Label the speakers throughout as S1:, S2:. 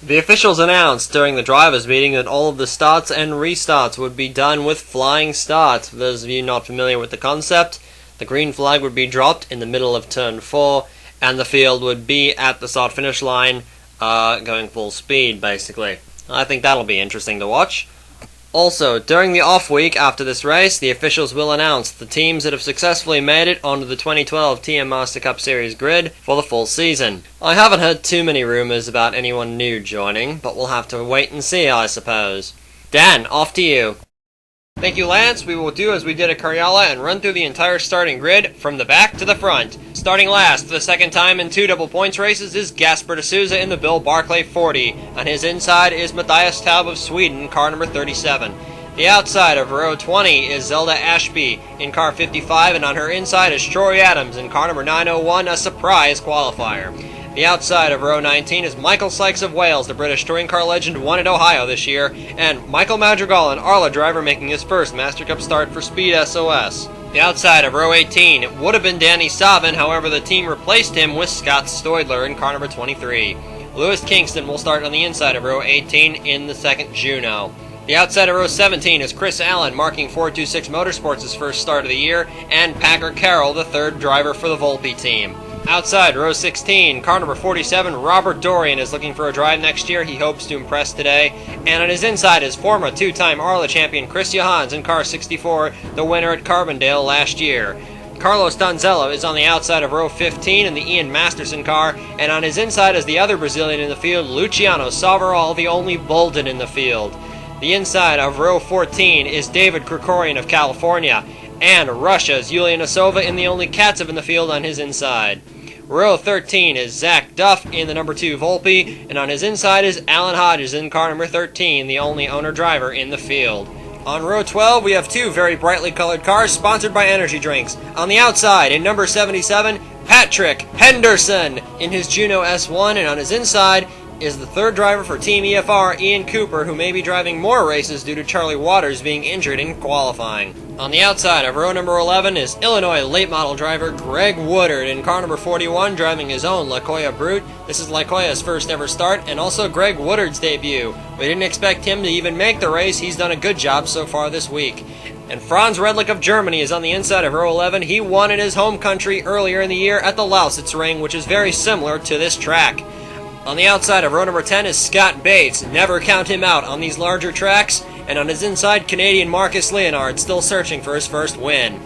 S1: The officials announced during the drivers' meeting that all of the starts and restarts would be done with flying starts. For those of you not familiar with the concept, the green flag would be dropped in the middle of turn 4, and the field would be at the start-finish line, going full speed, basically. I think that'll be interesting to watch. Also, during the off week after this race, the officials will announce the teams that have successfully made it onto the 2012 TM Master Cup Series grid for the full season. I haven't heard too many rumours about anyone new joining, but we'll have to wait and see, I suppose. Dan, off to you. Thank you, Lance. We will do as we did at Cariala and run through the entire starting grid from the back to the front. Starting last for the second time in 2 double points races is Gasper de Souza in the Bill Barclay 40. On his inside is Matthias Taub of Sweden, car number 37. The outside of row 20 is Zelda Ashby in car 55, and on her inside is Troy Adams in car number 901, a surprise qualifier. The outside of row 19 is Michael Sykes of Wales, the British touring car legend, won at Ohio this year, and Michael Madrigal, an Arla driver, making his first Master Cup start for Speed SOS. The outside of row 18, it would have been Danny Savin, however the team replaced him with Scott Stoidler in car number 23. Lewis Kingston will start on the inside of row 18 in the second Juno. The outside of row 17 is Chris Allen, marking 426 Motorsports' first start of the year, and Packer Carroll, the third driver for the Volpe team. Outside row 16, car number 47, Robert Dorian is looking for a drive next year. He hopes to impress today. And on his inside is former two-time Arla champion Chris Johans in car 64, the winner at Carbondale last year. Carlos Donzello is on the outside of row 15 in the Ian Masterson car, and on his inside is the other Brazilian in the field, Luciano Savaral, the only Bolden in the field. The inside of row 14 is David Krikorian of California, and Russia's Yulia Nasova in the only Katsev in the field on his inside. Row 13 is Zach Duff in the number 2 Volpe, and on his inside is Alan Hodges in car number 13, the only owner-driver in the field. On row 12, we have 2 very brightly colored cars sponsored by energy drinks. On the outside, in number 77, Patrick Henderson in his Juno S1, and on his inside is the third driver for Team EFR, Ian Cooper, who may be driving more races due to Charlie Waters being injured in qualifying. On the outside of row number 11 is Illinois late model driver Greg Woodard in car number 41, driving his own Lacoya Brute. This is Lacoya's first ever start, and also Greg Woodard's debut. We didn't expect him to even make the race. He's done a good job so far this week. And Franz Redlich of Germany is on the inside of row 11. He won in his home country earlier in the year at the Lausitz Ring, which is very similar to this track. On the outside of row number 10 is Scott Bates. Never count him out on these larger tracks. And on his inside, Canadian Marcus Leonard, still searching for his first win.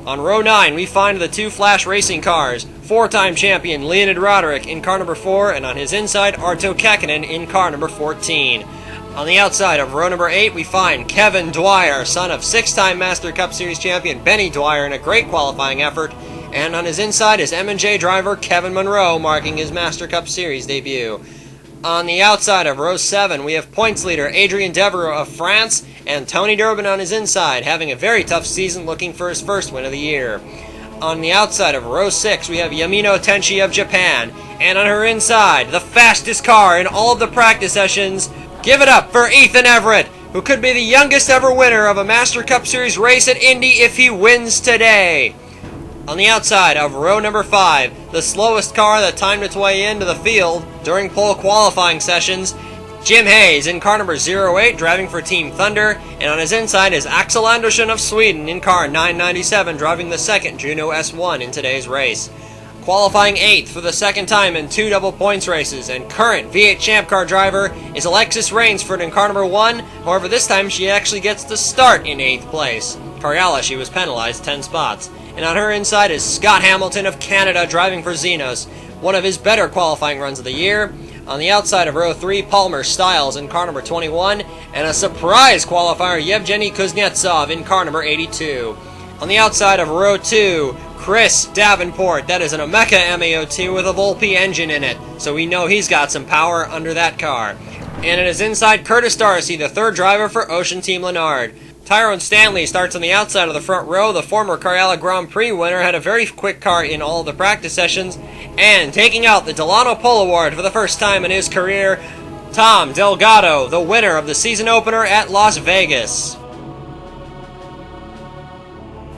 S1: On row 9, we find the 2 Flash Racing cars. 4-time champion Leonid Roderick in car number 4, and on his inside, Arto Kekkonen in car number 14. On the outside of row number 8, we find Kevin Dwyer, son of 6-time Master Cup Series champion Benny Dwyer, in a great qualifying effort. And on his inside is M&J driver Kevin Monroe, marking his Master Cup Series debut. On the outside of row 7, we have points leader Adrien Devereaux of France, and Tony Durbin on his inside, having a very tough season looking for his first win of the year. On the outside of row 6, we have Yamino Tenchi of Japan, and on her inside, the fastest car in all of the practice sessions. Give it up for Ethan Everett, who could be the youngest ever winner of a Master Cup Series race at Indy if he wins today. On the outside of row number 5, the slowest car that timed its way into the field during pole qualifying sessions, Jim Hayes in car number 08, driving for Team Thunder, and on his inside is Axel Andersson of Sweden in car 997, driving the second Juno S1 in today's race. Qualifying 8th for the second time in 2 double points races, and current V8 Champ Car driver is Alexis Rainsford in car number 1, however this time she actually gets to start in 8th place. Cariala, she was penalized 10 spots. And on her inside is Scott Hamilton of Canada, driving for Xenos, one of his better qualifying runs of the year. On the outside of row 3, Palmer Styles in car number 21, and a surprise qualifier, Yevgeny Kuznetsov in car number 82. On the outside of row 2, Chris Davenport, that is an Omeka MAO2 with a Volpe engine in it, so we know he's got some power under that car. And it is inside Curtis Darcy, the third driver for Ocean Team Lennard. Tyrone Stanley starts on the outside of the front row. The former Cariala Grand Prix winner had a very quick car in all of the practice sessions. And taking out the Delano Pole Award for the first time in his career, Tom Delgado, the winner of the season opener at Las Vegas.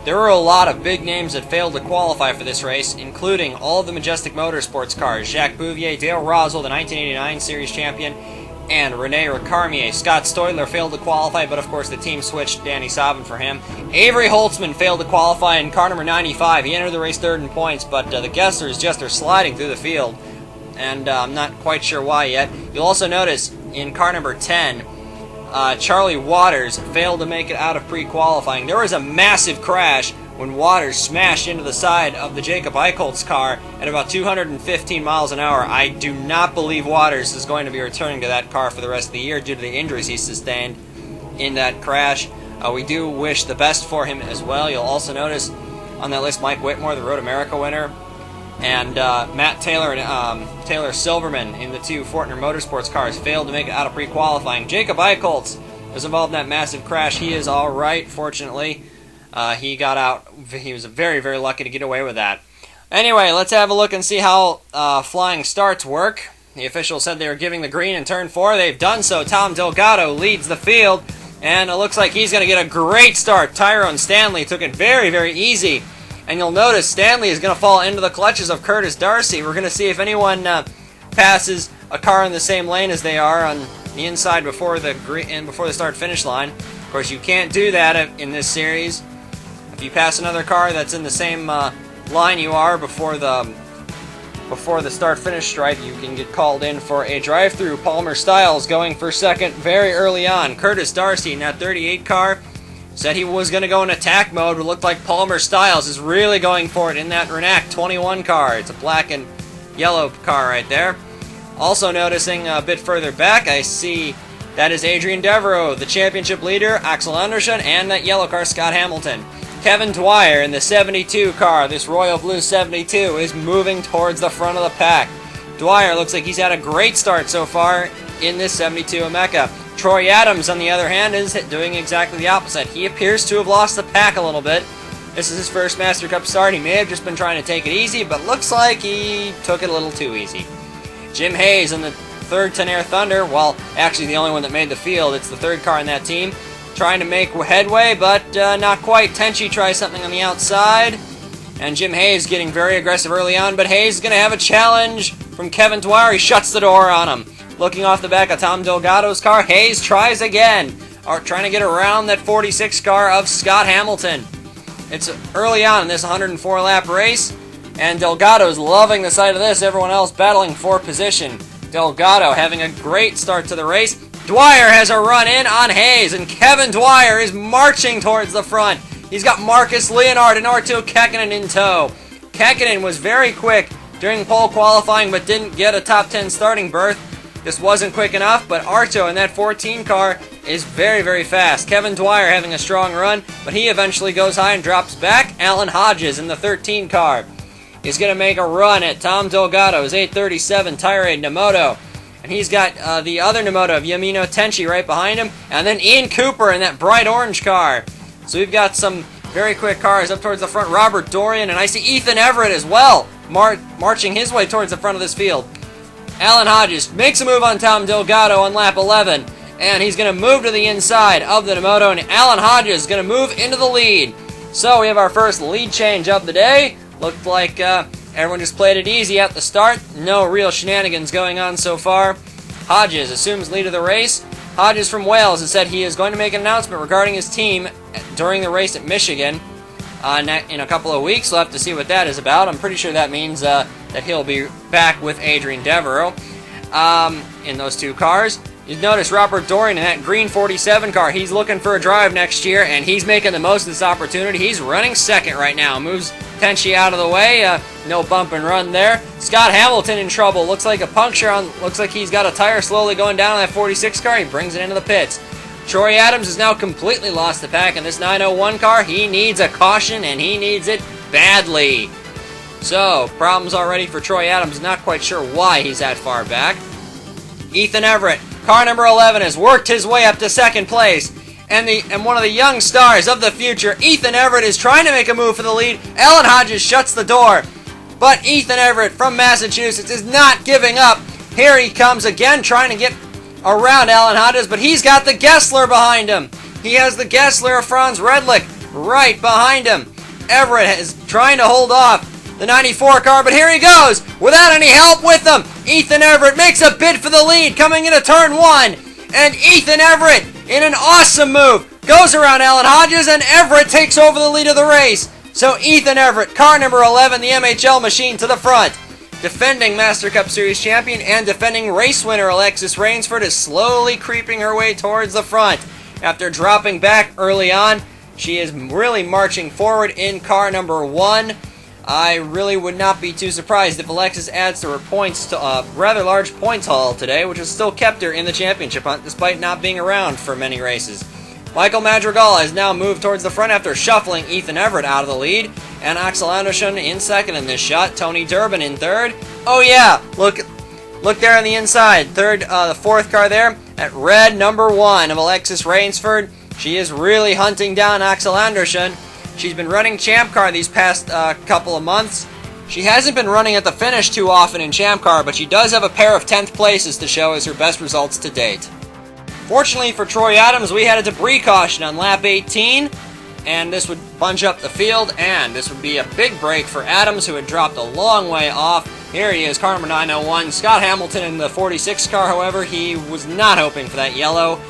S1: There were a lot of big names that failed to qualify for this race, including all of the Majestic Motorsports cars. Jacques Bouvier, Dale Roswell, the 1989 Series champion, and Rene Ricarmier. Scott Stoidler failed to qualify, but of course the team switched Danny Sabin for him. Avery Holtzman failed to qualify in car number 95. He entered the race third in points, but the Gesslers just are sliding through the field, and I'm not quite sure why yet. You'll also notice in car number 10, Charlie Waters failed to make it out of pre-qualifying. There was a massive crash when Waters smashed into the side of the Jacob Eicholt's car at about 215 miles an hour. I do not believe Waters is going to be returning to that car for the rest of the year due to the injuries he sustained in that crash. We do wish the best for him as well. You'll also notice on that list Mike Whitmore, the Road America winner, and Matt Taylor and Taylor Silverman in the two Fortner Motorsports cars failed to make it out of pre-qualifying. Jacob Eicholtz was involved in that massive crash. He is all right, fortunately. He got out. He was very, very lucky to get away with that. Anyway, let's have a look and see how flying starts work. The officials said they were giving the green in turn 4. They've done so. Tom Delgado leads the field, and it looks like he's going to get a great start. Tyrone Stanley took it very, very easy. And you'll notice Stanley is going to fall into the clutches of Curtis Darcy. We're going to see if anyone passes a car in the same lane as they are on the inside before the start-finish line. Of course, you can't do that in this series. If you pass another car that's in the same line you are before the start-finish stripe, you can get called in for a drive-through. Palmer Styles going for second very early on. Curtis Darcy in that 38 car said he was going to go in attack mode, but it looked like Palmer Styles is really going for it in that Renac 21 car. It's a black and yellow car right there. Also noticing a bit further back, I see that is Adrian Devereaux, the championship leader, Axel Andersson, and that yellow car, Scott Hamilton. Kevin Dwyer in the 72 car, this Royal Blue 72, is moving towards the front of the pack. Dwyer looks like he's had a great start so far in this 72 Ameca. Troy Adams, on the other hand, is doing exactly the opposite. He appears to have lost the pack a little bit. This is his first Master Cup start. He may have just been trying to take it easy, but looks like he took it a little too easy. Jim Hayes in the third Tenair Thunder, well, actually the only one that made the field. It's the third car in that team. Trying to make headway, but not quite. Tenchi tries something on the outside, and Jim Hayes getting very aggressive early on, but Hayes is going to have a challenge from Kevin Dwyer. He shuts the door on him. Looking off the back of Tom Delgado's car, Hayes tries again, trying to get around that 46 car of Scott Hamilton. It's early on in this 104-lap race, and Delgado's loving the sight of this. Everyone else battling for position. Delgado having a great start to the race. Dwyer has a run in on Hayes, and Kevin Dwyer is marching towards the front. He's got Marcus Leonard and Arto Kekkonen in tow. Kekkonen was very quick during pole qualifying, but didn't get a top 10 starting berth. This wasn't quick enough, but Arto in that 14 car is very, very fast. Kevin Dwyer having a strong run, but he eventually goes high and drops back. Alan Hodges in the 13 car is going to make a run at Tom Delgado's 837 Tirade Nemoto. And he's got the other Nemoto of Yamino Tenchi right behind him. And then Ian Cooper in that bright orange car. So we've got some very quick cars up towards the front. Robert Dorian, and I see Ethan Everett as well, marching his way towards the front of this field. Alan Hodges makes a move on Tom Delgado on lap 11. And he's going to move to the inside of the Nemoto. And Alan Hodges is going to move into the lead. So we have our first lead change of the day. Looked like everyone just played it easy at the start. No real shenanigans going on so far. Hodges assumes lead of the race. Hodges from Wales has said he is going to make an announcement regarding his team during the race at Michigan in a couple of weeks. We'll have to see what that is about. I'm pretty sure that means that he'll be back with Adrian Devereaux in those two cars. You notice Robert Dorian in that green 47 car. He's looking for a drive next year, and he's making the most of this opportunity. He's running second right now. Moves Tenchi out of the way. No bump and run there. Scott Hamilton in trouble. Looks like a puncture on. Looks like he's got a tire slowly going down on that 46 car. He brings it into the pits. Troy Adams has now completely lost the pack in this 901 car. He needs a caution, and he needs it badly. So, problems already for Troy Adams. Not quite sure why he's that far back. Ethan Everett, car number 11, has worked his way up to second place. And one of the young stars of the future, Ethan Everett, is trying to make a move for the lead. Alan Hodges shuts the door. But Ethan Everett from Massachusetts is not giving up. Here he comes again, trying to get around Alan Hodges, but he's got the Gessler behind him. He has the Gessler of Franz Redlich right behind him. Everett is trying to hold off the 94 car, but here he goes, without any help with them. Ethan Everett makes a bid for the lead coming into turn 1. And Ethan Everett, in an awesome move, goes around Alan Hodges, and Everett takes over the lead of the race. So Ethan Everett, car number 11, the MHL machine, to the front. Defending Master Cup Series champion and defending race winner Alexis Rainsford is slowly creeping her way towards the front. After dropping back early on, she is really marching forward in car number 1. I really would not be too surprised if Alexis adds to her points to a rather large points haul today, which has still kept her in the championship hunt despite not being around for many races. Michael Madrigal has now moved towards the front after shuffling Ethan Everett out of the lead, and Axel Andersson in second in this shot, Tony Durbin in third. Oh yeah, look there on the inside, the fourth car there, at red number 1 of Alexis Rainsford. She is really hunting down Axel Andersson. She's been running Champ Car these past couple of months. She hasn't been running at the finish too often in Champ Car, but she does have a pair of 10th places to show as her best results to date. Fortunately for Troy Adams, we had a debris caution on lap 18, and this would bunch up the field, and this would be a big break for Adams, who had dropped a long way off. Here he is, car number 901. Scott Hamilton in the 46 car, however, he was not hoping for that yellow.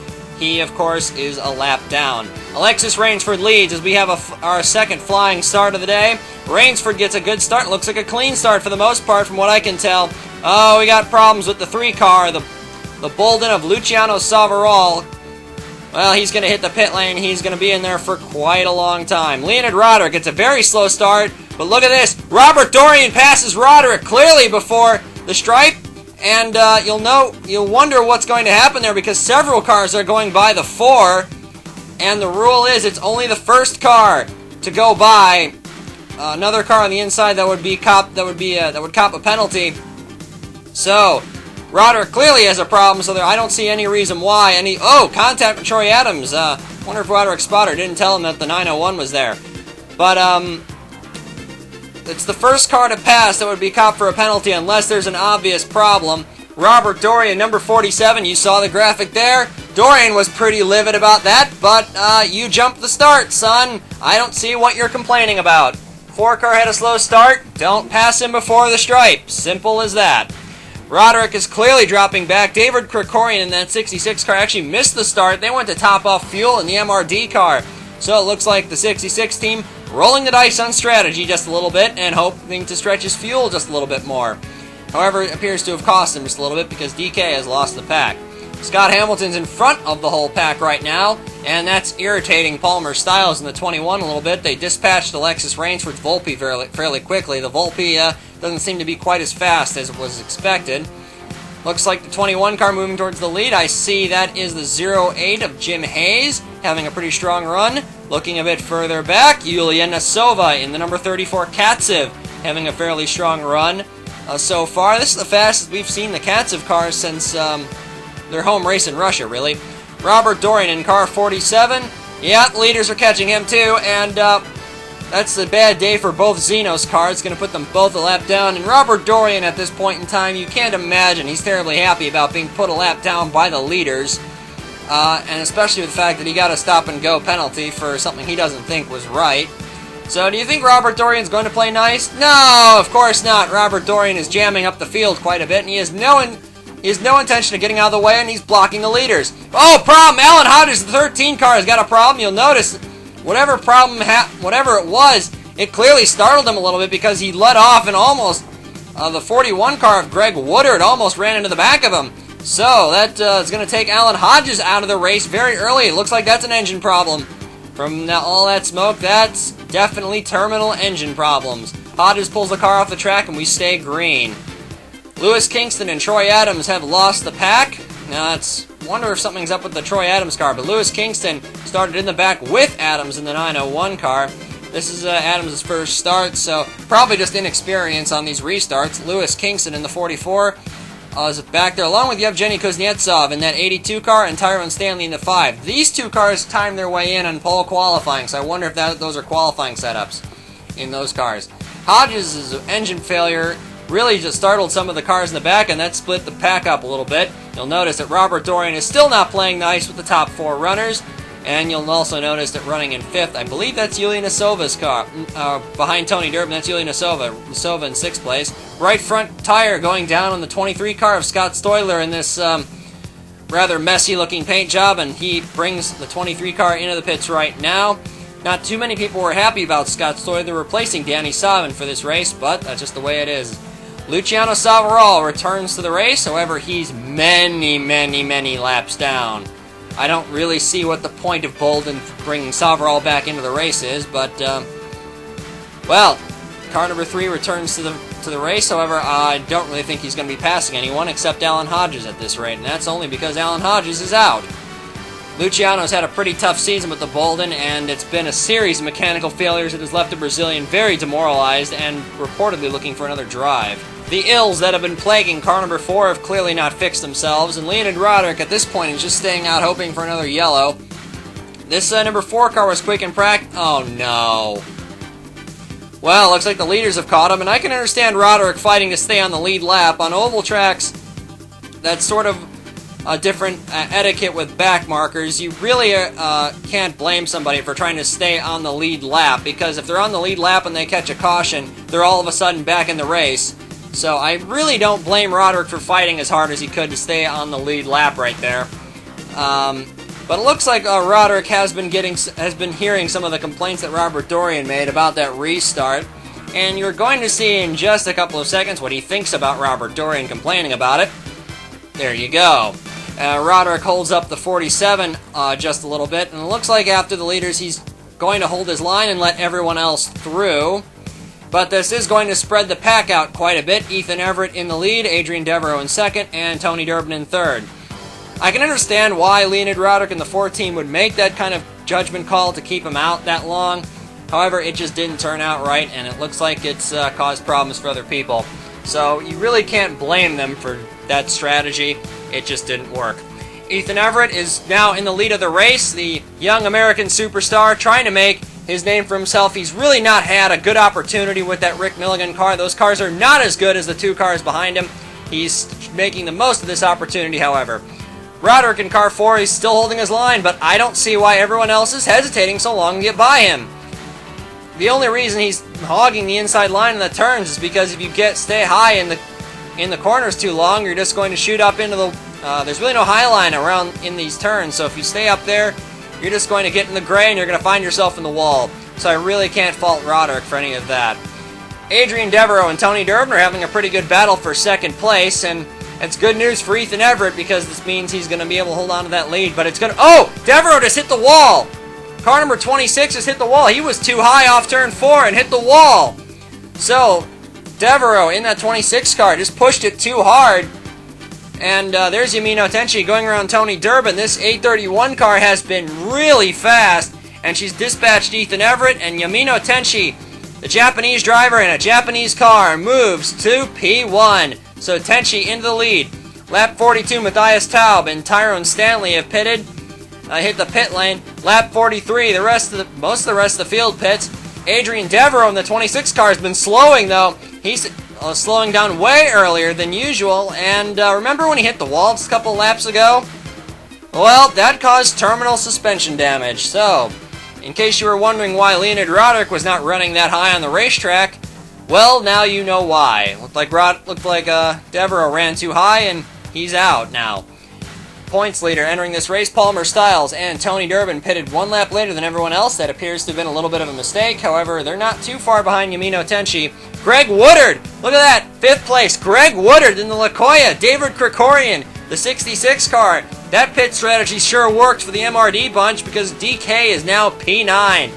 S1: He, of course, is a lap down. Alexis Rainsford leads as we have our second flying start of the day. Rainsford gets a good start. Looks like a clean start for the most part from what I can tell. Oh, we got problems with the 3 car. The Bolden of Luciano Savaral. Well, he's going to hit the pit lane. He's going to be in there for quite a long time. Leonid Roderick gets a very slow start. But look at this. Robert Dorian passes Roderick clearly before the stripe. And you'll wonder what's going to happen there because several cars are going by the 4, and the rule is it's only the first car to go by another car on the inside that would cop a penalty. So Roderick clearly has a problem. So I don't see any reason why. Contact with Troy Adams. Wonder if Roderick's spotter didn't tell him that the 901 was there. But it's the first car to pass that would be copped for a penalty unless there's an obvious problem. Robert Dorian, number 47, you saw the graphic there. Dorian was pretty livid about that, but you jumped the start, son. I don't see what you're complaining about. 4 car had a slow start. Don't pass him before the stripe. Simple as that. Roderick is clearly dropping back. David Krikorian in that 66 car actually missed the start. They went to top off fuel in the MRD car. So it looks like the 66 team rolling the dice on strategy just a little bit and hoping to stretch his fuel just a little bit more. However, it appears to have cost him just a little bit because DK has lost the pack. Scott Hamilton's in front of the whole pack right now, and that's irritating Palmer Styles in the 21 a little bit. They dispatched Alexis Rainsford's Volpe fairly quickly. The Volpe doesn't seem to be quite as fast as was expected. Looks like the 21 car moving towards the lead. I see that is the 08 of Jim Hayes having a pretty strong run. Looking a bit further back, Yulia Nasova in the number 34 Katsev having a fairly strong run so far. This is the fastest we've seen the Katsev cars since their home race in Russia, really. Robert Dorian in car 47. Yeah, leaders are catching him too, and that's a bad day for both Xenos cars. It's going to put them both a lap down. And Robert Dorian at this point in time, you can't imagine he's terribly happy about being put a lap down by the leaders. And especially with the fact that he got a stop-and-go penalty for something he doesn't think was right. So do you think Robert Dorian's going to play nice? No, of course not. Robert Dorian is jamming up the field quite a bit, and he has no intention of getting out of the way, and he's blocking the leaders. Oh, problem! Alan Hodges, the 13 car, has got a problem. You'll notice whatever it was, it clearly startled him a little bit because he let off and almost the 41 car of Greg Woodard almost ran into the back of him. So that is going to take Alan Hodges out of the race very early. It looks like that's an engine problem. From all that smoke, that's definitely terminal engine problems. Hodges pulls the car off the track and we stay green. Lewis Kingston and Troy Adams have lost the pack. Now, wonder if something's up with the Troy Adams car, but Lewis Kingston started in the back with Adams in the 901 car. This is Adams' first start, so probably just inexperience on these restarts. Lewis Kingston in the 44 is back there, along with Yevgeny Kuznetsov in that 82 car and Tyrone Stanley in the 5. These two cars timed their way in on pole qualifying, so I wonder if those are qualifying setups in those cars. Hodges' engine failure really just startled some of the cars in the back, and that split the pack up a little bit. You'll notice that Robert Dorian is still not playing nice with the top 4 runners. And you'll also notice that running in 5th, I believe that's Yulia Nasova's car. Behind Tony Durbin, that's Yulia Nasova. Nasova in 6th place. Right front tire going down on the 23 car of Scott Stoyler in this rather messy-looking paint job, and he brings the 23 car into the pits right now. Not too many people were happy about Scott Stoyler replacing Danny Savin for this race, but that's just the way it is. Luciano Savaral returns to the race, however, he's many laps down. I don't really see what the point of Bolden bringing Savaral back into the race is, but, well, car number 3 returns to the race. However, I don't really think he's going to be passing anyone except Alan Hodges at this rate, and that's only because Alan Hodges is out. Luciano's had a pretty tough season with the Bolden, and it's been a series of mechanical failures that has left the Brazilian very demoralized and reportedly looking for another drive. The ills that have been plaguing car number 4 have clearly not fixed themselves, and Leonid Roderick at this point is just staying out hoping for another yellow. This number 4 car was quick and practice. Oh no. Well, looks like the leaders have caught him, and I can understand Roderick fighting to stay on the lead lap. On oval tracks, that's sort of a different etiquette with back markers. You really can't blame somebody for trying to stay on the lead lap, because if they're on the lead lap and they catch a caution, they're all of a sudden back in the race. So I really don't blame Roderick for fighting as hard as he could to stay on the lead lap right there. But it looks like Roderick has been hearing some of the complaints that Robert Dorian made about that restart, and you're going to see in just a couple of seconds what he thinks about Robert Dorian complaining about it. There you go. Roderick holds up the 47 just a little bit, and it looks like after the leaders he's going to hold his line and let everyone else through. But this is going to spread the pack out quite a bit. Ethan Everett in the lead, Adrian Devereaux in 2nd, and Tony Durbin in 3rd. I can understand why Leonid Roderick and the 4 team would make that kind of judgment call to keep him out that long. However, it just didn't turn out right, and it looks like it's caused problems for other people. So you really can't blame them for that strategy. It just didn't work. Ethan Everett is now in the lead of the race, the young American superstar trying to make his name for himself. He's really not had a good opportunity with that Rick Milligan car. Those cars are not as good as the 2 cars behind him. He's making the most of this opportunity, however. Roderick in car 4, he's still holding his line, but I don't see why everyone else is hesitating so long to get by him. The only reason he's hogging the inside line in the turns is because if you stay high in the corners too long, you're just going to shoot up into the... there's really no high line around in these turns, so if you stay up there, you're just going to get in the gray and you're going to find yourself in the wall. So I really can't fault Roderick for any of that. Adrian Devereaux and Tony Durbin are having a pretty good battle for 2nd place, and it's good news for Ethan Everett because this means he's going to be able to hold on to that lead, but it's going to... Oh! Devereaux just hit the wall! Car number 26 has hit the wall. He was too high off turn 4 and hit the wall. So, Devereaux in that 26 car just pushed it too hard. And there's Yamino Tenchi going around Tony Durbin. This 831 car has been really fast, and she's dispatched Ethan Everett, and Yamino Tenchi, the Japanese driver in a Japanese car, moves to P1. So Tenchi into the lead. Lap 42, Matthias Taub and Tyrone Stanley have pitted. Hit the pit lane. Lap 43, most of the rest of the field pits. Adrian Devereaux in the 26 car has been slowing, though. He's slowing down way earlier than usual, and remember when he hit the wall just a couple laps ago? Well, that caused terminal suspension damage, so in case you were wondering why Leonid Roderick was not running that high on the racetrack, well, now you know why. Looked like Devereaux ran too high, and he's out now. Points leader entering this race, Palmer Styles and Tony Durbin pitted 1 lap later than everyone else. That appears to have been a little bit of a mistake. However, they're not too far behind Yamino Tenchi. Greg Woodard, look at that, 5th place. Greg Woodard in the Lakoya. David Krikorian, the 66 car. That pit strategy sure worked for the MRD bunch because DK is now P9.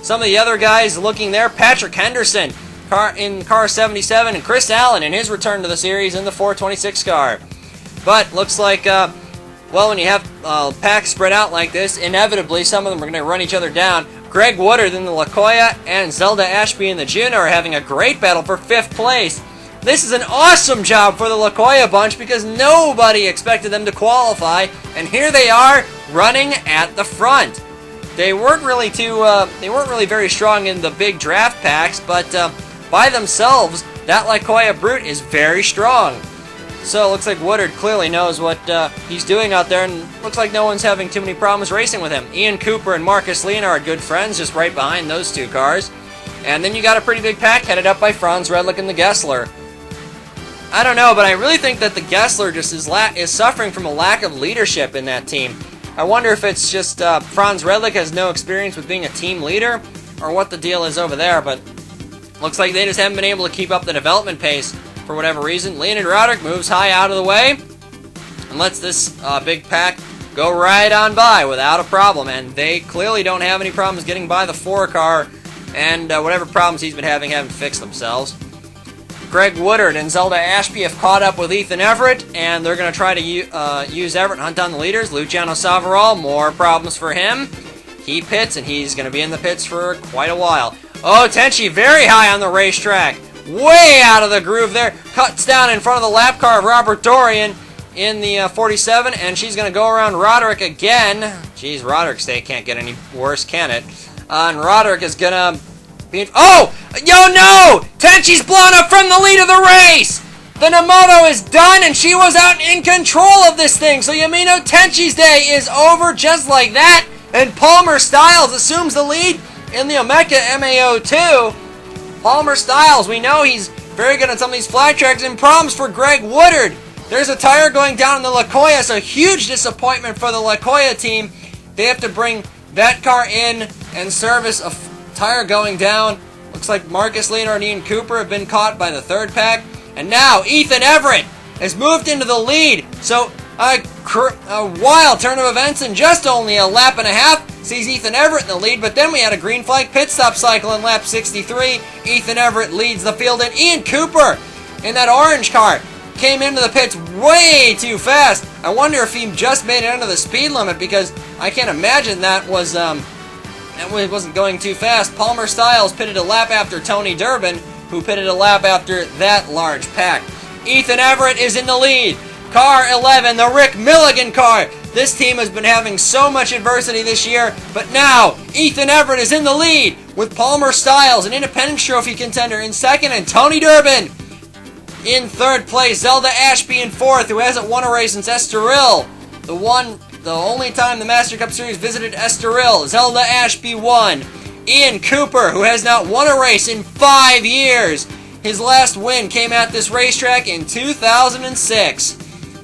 S1: Some of the other guys looking there, Patrick Henderson in car 77, and Chris Allen in his return to the series in the 426 car. But looks like, well, when you have packs spread out like this, inevitably some of them are going to run each other down. Greg Woodard in the Lakoya and Zelda Ashby in the Juno are having a great battle for 5th place. This is an awesome job for the Lakoya bunch because nobody expected them to qualify, and here they are running at the front. They weren't really very strong in the big draft packs, but by themselves, that Lakoya Brute is very strong. So it looks like Woodard clearly knows what he's doing out there, and looks like no one's having too many problems racing with him. Ian Cooper and Marcus Leonard, good friends, just right behind those two cars. And then you got a pretty big pack headed up by Franz Redlich and the Gessler. I don't know, but I really think that the Gessler just is suffering from a lack of leadership in that team. I wonder if it's just Franz Redlich has no experience with being a team leader, or what the deal is over there, but looks like they just haven't been able to keep up the development pace for whatever reason. Leonid Roderick moves high out of the way and lets this big pack go right on by without a problem, and they clearly don't have any problems getting by the 4 car, and whatever problems he's been having haven't fixed themselves. Greg Woodard and Zelda Ashby have caught up with Ethan Everett, and they're going to try to use Everett and hunt down the leaders. Luciano Savaral, more problems for him. He pits, and he's going to be in the pits for quite a while. Oh, Tenchi very high on the racetrack. Way out of the groove there. Cuts down in front of the lap car of Robert Dorian in the 47, and she's going to go around Roderick again. Jeez, Roderick's day can't get any worse, can it? And Roderick is going to... Oh! Yo, no! Tenchi's blown up from the lead of the race! The Nemoto is done, and she was out in control of this thing. So Yamino Tenchi's day is over just like that. And Palmer Styles assumes the lead in the Omeka MAO2. Palmer Styles, we know he's very good on some of these flat tracks, and problems for Greg Woodard. There's a tire going down in the Lakoya, so huge disappointment for the Lakoya team. They have to bring that car in and service a tire going down. Looks like Marcus Leonard and Ian Cooper have been caught by the 3rd pack. And now Ethan Everett has moved into the lead. So a wild turn of events in just only a lap and a half sees Ethan Everett in the lead. But then we had a green flag pit stop cycle in lap 63. Ethan Everett leads the field, and Ian Cooper in that orange car came into the pits way too fast. I wonder if he just made it under the speed limit, because I can't imagine that wasn't going too fast. Palmer Styles pitted a lap after Tony Durbin, who pitted a lap after that large pack. Ethan Everett is in the lead. Car 11, the Rick Milligan car. This team has been having so much adversity this year, but now Ethan Everett is in the lead with Palmer Styles, an Independence Trophy contender, in 2nd, and Tony Durbin in 3rd place. Zelda Ashby in 4th, who hasn't won a race since Estoril. The only time the Master Cup Series visited Estoril. Zelda Ashby won. Ian Cooper, who has not won a race in 5 years. His last win came at this racetrack in 2006.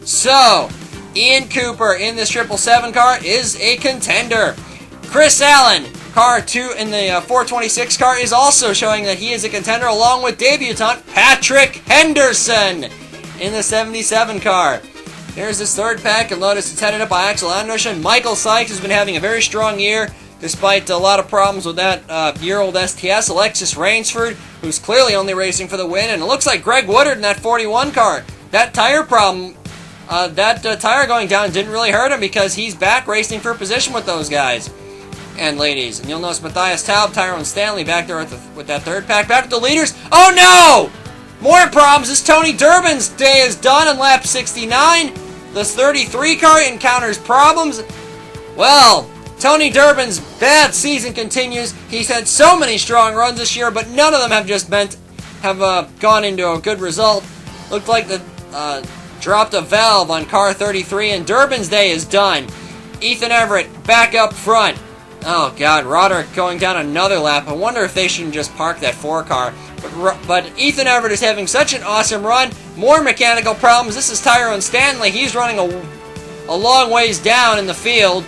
S1: So, Ian Cooper in this 777 car is a contender. Chris Allen, car 2 in the 426 car, is also showing that he is a contender, along with debutant Patrick Henderson in the 77 car. Here's this 3rd pack, and notice it's headed up by Axel Andersson. Michael Sykes has been having a very strong year, despite a lot of problems with that year-old STS. Alexis Rainsford, who's clearly only racing for the win, and it looks like Greg Woodard in that 41 car. That tire problem, tire going down didn't really hurt him, because he's back racing for position with those guys and ladies. And you'll notice Matthias Taub, Tyrone Stanley back there with that 3rd pack. Back with the leaders. Oh no! More problems as Tony Durbin's day is done in lap 69. This 33 car encounters problems. Well, Tony Durbin's bad season continues. He's had so many strong runs this year, but none of them have gone into a good result. Looked like the dropped a valve on car 33, and Durbin's day is done. Ethan Everett back up front. Oh God, Roderick going down another lap. I wonder if they shouldn't just park that 4 car. But Ethan Everett is having such an awesome run. More mechanical problems. This is Tyrone Stanley. He's running a long ways down in the field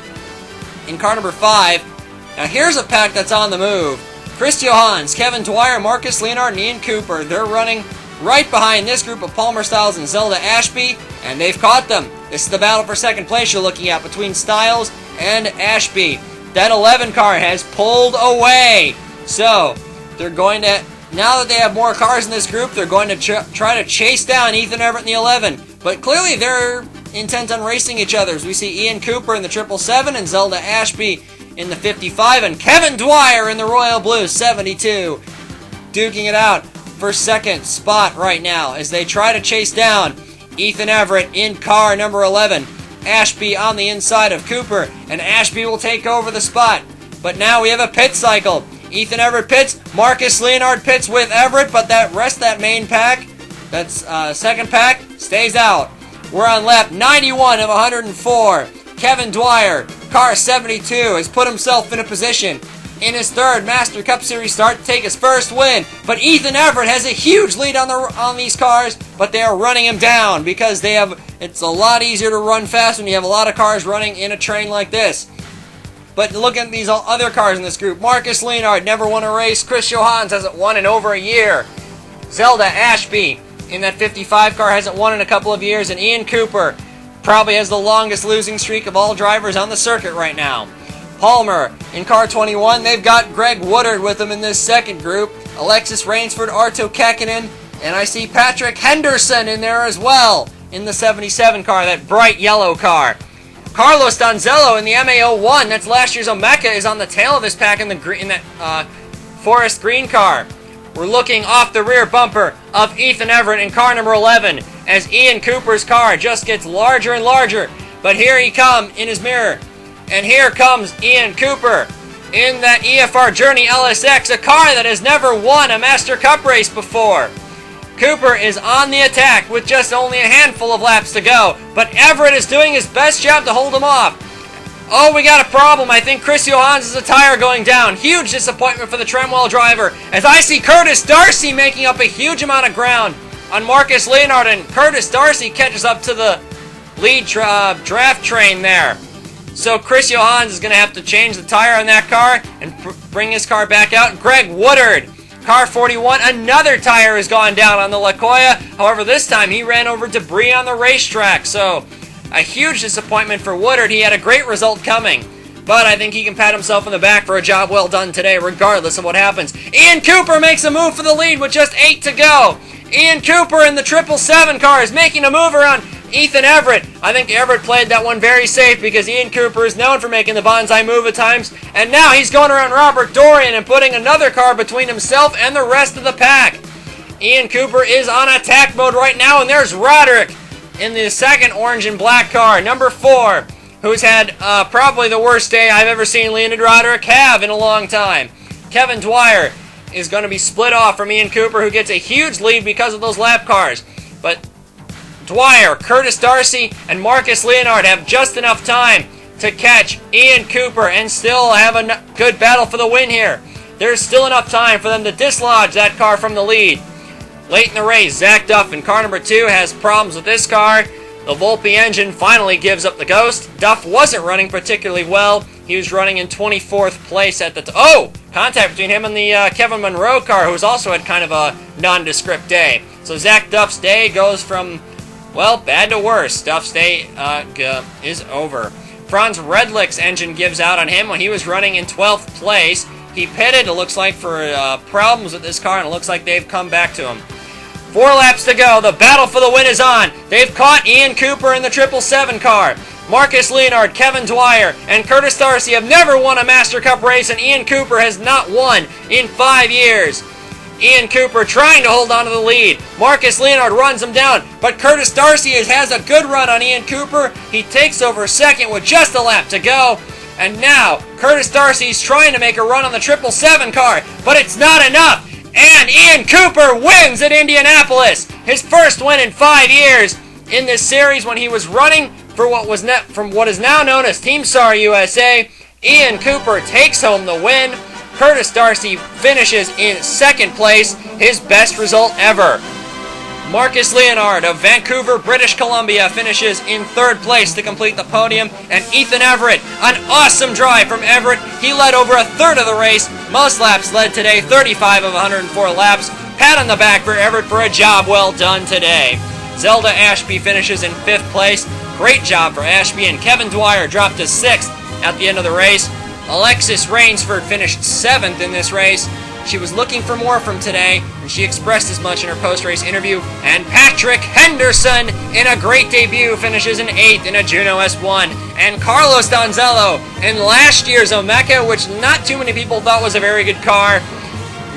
S1: in car number 5. Now here's a pack that's on the move. Chris Johans, Kevin Dwyer, Marcus Leonard, and Ian Cooper. They're running right behind this group of Palmer Styles and Zelda Ashby, and they've caught them. This is the battle for 2nd place you're looking at between Styles and Ashby. That 11 car has pulled away. So, they're going to, now that they have more cars in this group, they're going to try to chase down Ethan Everett in the 11. But clearly they're intent on racing each other, as we see Ian Cooper in the 777 and Zelda Ashby in the 55, and Kevin Dwyer in the Royal Blue 72, duking it out for 2nd spot right now as they try to chase down Ethan Everett in car number 11. Ashby on the inside of Cooper, and Ashby will take over the spot. But now we have a pit cycle. Ethan Everett pits, Marcus Leonard pits with Everett, but that main pack
S2: That's second pack stays out. We're on lap 91 of 104. Kevin Dwyer, car 72, has put himself in a position in his third Master Cup Series start to take his first win. But Ethan Everett has a huge lead on these cars, but they are running him down because it's a lot easier to run fast when you have a lot of cars running in a train like this. But look at these other cars in this group. Marcus Leonard never won a race. Chris Johans hasn't won in over a year. Zelda Ashby in that 55 car hasn't won in a couple of years. And Ian Cooper probably has the longest losing streak of all drivers on the circuit right now. Palmer in car 21. They've got Greg Woodard with them in this second group. Alexis Rainsford, Arto Kekkonen, and I see Patrick Henderson in there as well in the 77 car, that bright yellow car. Carlos Donzello in the MA01, that's last year's Omeka, is on the tail of this pack in that forest green car. We're looking off the rear bumper of Ethan Everett in car number 11 as Ian Cooper's car just gets larger and larger. But here he comes in his mirror. And here comes Ian Cooper in that EFR Journey LSX, a car that has never won a Master Cup race before. Cooper is on the attack with just only a handful of laps to go, but Everett is doing his best job to hold him off. Oh, we got a problem. I think Chris Johans' a tire going down. Huge disappointment for the Tremwell driver, as I see Curtis Darcy making up a huge amount of ground on Marcus Leonard, and Curtis Darcy catches up to the lead draft train there. So Chris Johans is going to have to change the tire on that car and bring his car back out. Greg Woodard, car 41, another tire has gone down on the LaCoya. However, this time he ran over debris on the racetrack. So a huge disappointment for Woodard. He had a great result coming, but I think he can pat himself on the back for a job well done today, regardless of what happens. Ian Cooper makes a move for the lead with just 8 to go. Ian Cooper in the 777 car is making a move around Ethan Everett. I think Everett played that one very safe because Ian Cooper is known for making the bonsai move at times. And now he's going around Robert Dorian and putting another car between himself and the rest of the pack. Ian Cooper is on attack mode right now, and there's Roderick in the second orange and black car, number 4, who's had probably the worst day I've ever seen Leonid Roderick have in a long time. Kevin Dwyer is going to be split off from Ian Cooper, who gets a huge lead because of those lap cars. But Dwyer, Curtis Darcy, and Marcus Leonard have just enough time to catch Ian Cooper and still have a good battle for the win here. There's still enough time for them to dislodge that car from the lead. Late in the race, Zach Duff in car number 2 has problems with this car. The Volpe engine finally gives up the ghost. Duff wasn't running particularly well. He was running in 24th place at the contact between him and the Kevin Monroe car, who's also had kind of a nondescript day. So Zach Duff's day goes from, well, bad to worse. Duff's day is over. Franz Redlick's engine gives out on him when he was running in 12th place. He pitted, it looks like, for problems with this car, and it looks like they've come back to him. 4 laps to go. The battle for the win is on. They've caught Ian Cooper in the 777 car. Marcus Leonard, Kevin Dwyer, and Curtis Darcy have never won a Master Cup race, and Ian Cooper has not won in 5 years. Ian Cooper trying to hold on to the lead. Marcus Leonard runs him down, but Curtis Darcy has a good run on Ian Cooper. He takes over second with just a lap to go. And now, Curtis Darcy's trying to make a run on the 777 car, but it's not enough. And Ian Cooper wins at Indianapolis. His first win in 5 years in this series when he was running for what is now known as Team SAR USA. Ian Cooper takes home the win. Curtis Darcy finishes in second place, his best result ever. Marcus Leonard of Vancouver, British Columbia finishes in third place to complete the podium. And Ethan Everett, an awesome drive from Everett. He led over a third of the race. Most laps led today, 35 of 104 laps. Pat on the back for Everett for a job well done today. Zelda Ashby finishes in 5th place. Great job for Ashby, and Kevin Dwyer dropped to 6th at the end of the race. Alexis Rainsford finished 7th in this race. She was looking for more from today, and she expressed as much in her post-race interview. And Patrick Henderson, in a great debut, finishes in 8th in a Juno S1. And Carlos Donzello, in last year's Omeka, which not too many people thought was a very good car,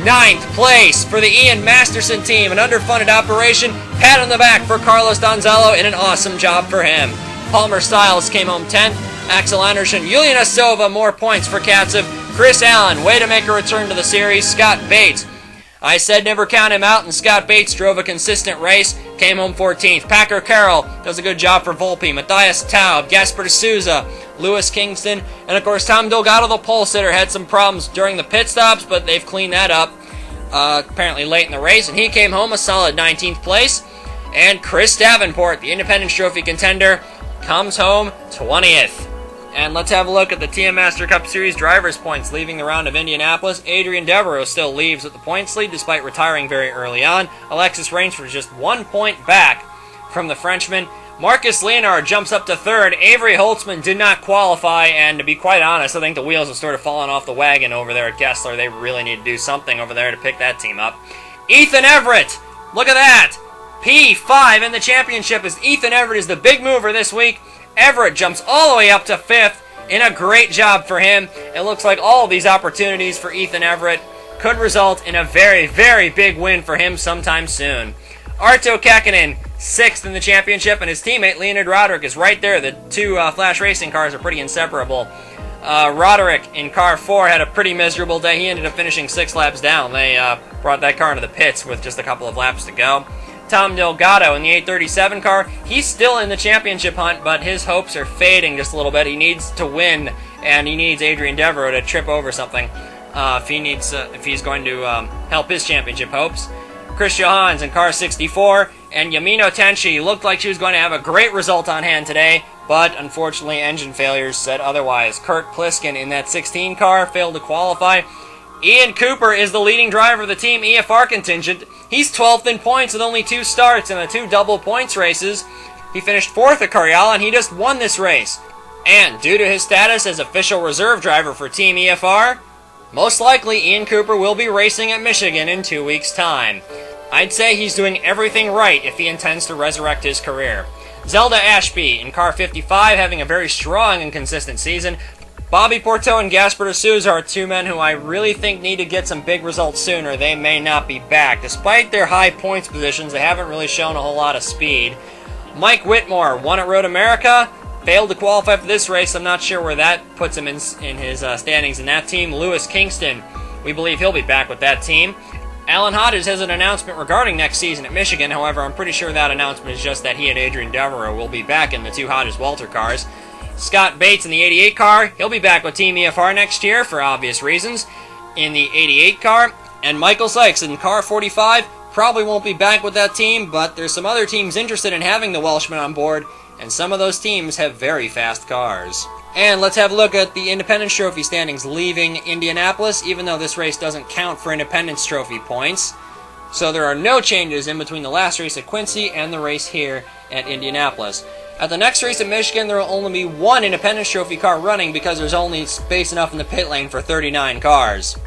S2: 9th place for the Ian Masterson team, an underfunded operation. Pat on the back for Carlos Donzello, and an awesome job for him. Palmer Styles came home 10th. Axel Anderson, Julian Asova, more points for Katsev. Chris Allen, way to make a return to the series. Scott Bates, I said never count him out, and Scott Bates drove a consistent race, came home 14th. Packer Carroll does a good job for Volpe. Matthias Taub, Gasper D'Souza, Lewis Kingston, and of course Tom Delgado, the pole sitter, had some problems during the pit stops, but they've cleaned that up apparently late in the race, and he came home a solid 19th place. And Chris Davenport, the Independence Trophy contender, comes home 20th. And let's have a look at the TM Master Cup Series drivers' points leaving the round of Indianapolis. Adrian Devereaux still leaves with the points lead despite retiring very early on. Alexis Rainsford is just 1 point back from the Frenchman. Marcus Leonard jumps up to third. Avery Holtzman did not qualify, and to be quite honest, I think the wheels have sort of fallen off the wagon over there at Kessler. They really need to do something over there to pick that team up. Ethan Everett, look at that! P5 in the championship as Ethan Everett is the big mover this week. Everett jumps all the way up to 5th in a great job for him. It looks like all of these opportunities for Ethan Everett could result in a very, very big win for him sometime soon. Arto Käkkinen, 6th in the championship, and his teammate Leonid Roderick is right there. The two Flash Racing cars are pretty inseparable. Roderick in car 4 had a pretty miserable day. He ended up finishing 6 laps down. They brought that car into the pits with just a couple of laps to go. Tom Delgado in the 837 car, he's still in the championship hunt, but his hopes are fading just a little bit. He needs to win, and he needs Adrian Devereaux to trip over something if he's going to help his championship hopes. Chris Johans in car 64, and Yamino Tenchi looked like she was going to have a great result on hand today, but unfortunately engine failures said otherwise. Kurt Pliskin in that 16 car failed to qualify. Ian Cooper is the leading driver of the Team EFR contingent. He's 12th in points with only 2 starts in the 2 double points races. He finished 4th at Cariala, and he just won this race. And due to his status as official reserve driver for Team EFR, most likely Ian Cooper will be racing at Michigan in 2 weeks' time. I'd say he's doing everything right if he intends to resurrect his career. Zelda Ashby in car 55 having a very strong and consistent season. Bobby Porto and Gasper D'Souza are 2 men who I really think need to get some big results soon, or they may not be back. Despite their high points positions, they haven't really shown a whole lot of speed. Mike Whitmore won at Road America, failed to qualify for this race. I'm not sure where that puts him in his standings in that team. Lewis Kingston, we believe he'll be back with that team. Alan Hodges has an announcement regarding next season at Michigan. However, I'm pretty sure that announcement is just that he and Adrian Devereaux will be back in the 2 Hodges-Walter cars. Scott Bates in the 88 car, he'll be back with Team EFR next year for obvious reasons in the 88 car. And Michael Sykes in car 45 probably won't be back with that team, but there's some other teams interested in having the Welshman on board, and some of those teams have very fast cars. And let's have a look at the Independence Trophy standings leaving Indianapolis, even though this race doesn't count for Independence Trophy points. So there are no changes in between the last race at Quincy and the race here at Indianapolis. At the next race at Michigan, there will only be 1 Independence Trophy car running because there's only space enough in the pit lane for 39 cars.